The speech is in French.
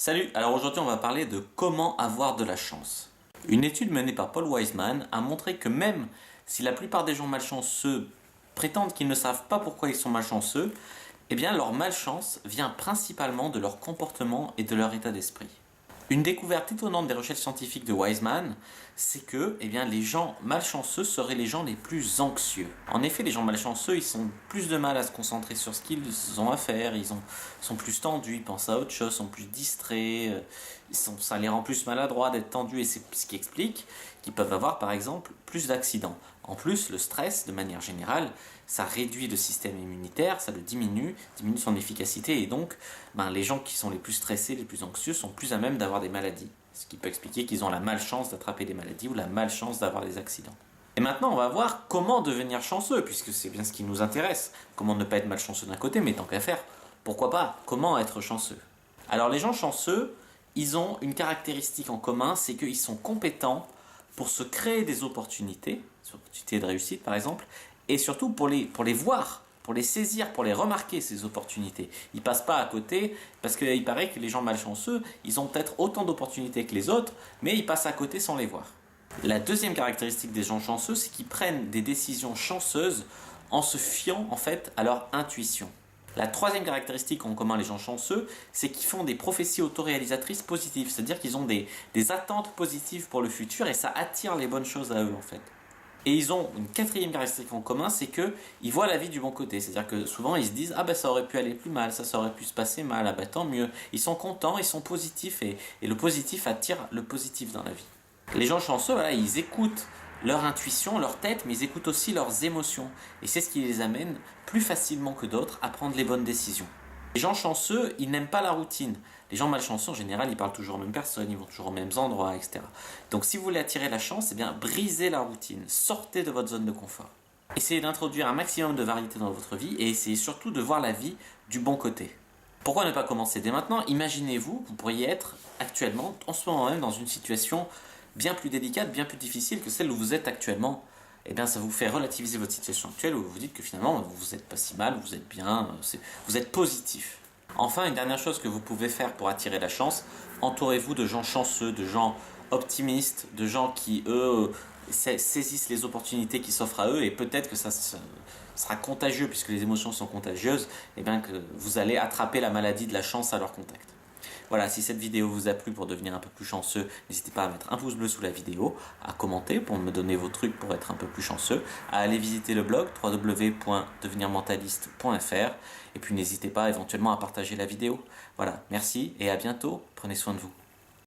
Salut, alors aujourd'hui on va parler de comment avoir de la chance. Une étude menée par Paul Wiseman a montré que même si la plupart des gens malchanceux prétendent qu'ils ne savent pas pourquoi ils sont malchanceux, eh bien leur malchance vient principalement de leur comportement et de leur état d'esprit. Une découverte étonnante des recherches scientifiques de Wiseman, c'est que les gens malchanceux seraient les gens les plus anxieux. En effet, les gens malchanceux, ils ont plus de mal à se concentrer sur ce qu'ils ont à faire, sont plus tendus, ils pensent à autre chose, sont plus distraits, ça les rend plus maladroits d'être tendus, et c'est ce qui explique qu'ils peuvent avoir par exemple plus d'accidents. En plus, le stress, de manière générale, ça réduit le système immunitaire, ça le diminue son efficacité, et donc les gens qui sont les plus stressés, les plus anxieux, sont plus à même d'avoir des maladies. Ce qui peut expliquer qu'ils ont la malchance d'attraper des maladies ou la malchance d'avoir des accidents. Et maintenant, on va voir comment devenir chanceux, puisque c'est bien ce qui nous intéresse. Comment ne pas être malchanceux d'un côté, mais tant qu'à faire, pourquoi pas, comment être chanceux? Alors les gens chanceux, ils ont une caractéristique en commun, c'est qu'ils sont compétents pour se créer des opportunités de réussite par exemple, et surtout pour les voir, pour les saisir, pour les remarquer ces opportunités. Ils ne passent pas à côté, parce qu'il paraît que les gens malchanceux, ils ont peut-être autant d'opportunités que les autres, mais ils passent à côté sans les voir. La deuxième caractéristique des gens chanceux, c'est qu'ils prennent des décisions chanceuses en se fiant en fait à leur intuition. La troisième caractéristique qu'ont en commun les gens chanceux, c'est qu'ils font des prophéties autoréalisatrices positives, c'est-à-dire qu'ils ont des attentes positives pour le futur et ça attire les bonnes choses à eux en fait. Et ils ont une quatrième caractéristique en commun, c'est qu'ils voient la vie du bon côté. C'est-à-dire que souvent ils se disent « Ah ben ça aurait pu aller plus mal, ça aurait pu se passer mal, ah ben tant mieux ». Ils sont contents, ils sont positifs et le positif attire le positif dans la vie. Les gens chanceux, ils écoutent leur intuition, leur tête, mais ils écoutent aussi leurs émotions. Et c'est ce qui les amène plus facilement que d'autres à prendre les bonnes décisions. Les gens chanceux, ils n'aiment pas la routine. Les gens malchanceux, en général, ils parlent toujours aux mêmes personnes, ils vont toujours aux mêmes endroits, etc. Donc si vous voulez attirer la chance, brisez la routine, sortez de votre zone de confort. Essayez d'introduire un maximum de variété dans votre vie et essayez surtout de voir la vie du bon côté. Pourquoi ne pas commencer dès maintenant? Imaginez-vous, vous pourriez être actuellement, en ce moment même, dans une situation bien plus délicate, bien plus difficile que celle où vous êtes actuellement. Ça vous fait relativiser votre situation actuelle où vous vous dites que finalement vous n'êtes pas si mal, vous êtes bien, vous êtes positif. Enfin, une dernière chose que vous pouvez faire pour attirer la chance, entourez-vous de gens chanceux, de gens optimistes, de gens qui eux saisissent les opportunités qui s'offrent à eux et peut-être que ça sera contagieux puisque les émotions sont contagieuses, que vous allez attraper la maladie de la chance à leur contact. Voilà, si cette vidéo vous a plu pour devenir un peu plus chanceux, n'hésitez pas à mettre un pouce bleu sous la vidéo, à commenter pour me donner vos trucs pour être un peu plus chanceux, à aller visiter le blog www.devenirmentaliste.fr et puis n'hésitez pas éventuellement à partager la vidéo. Voilà, merci et à bientôt, prenez soin de vous.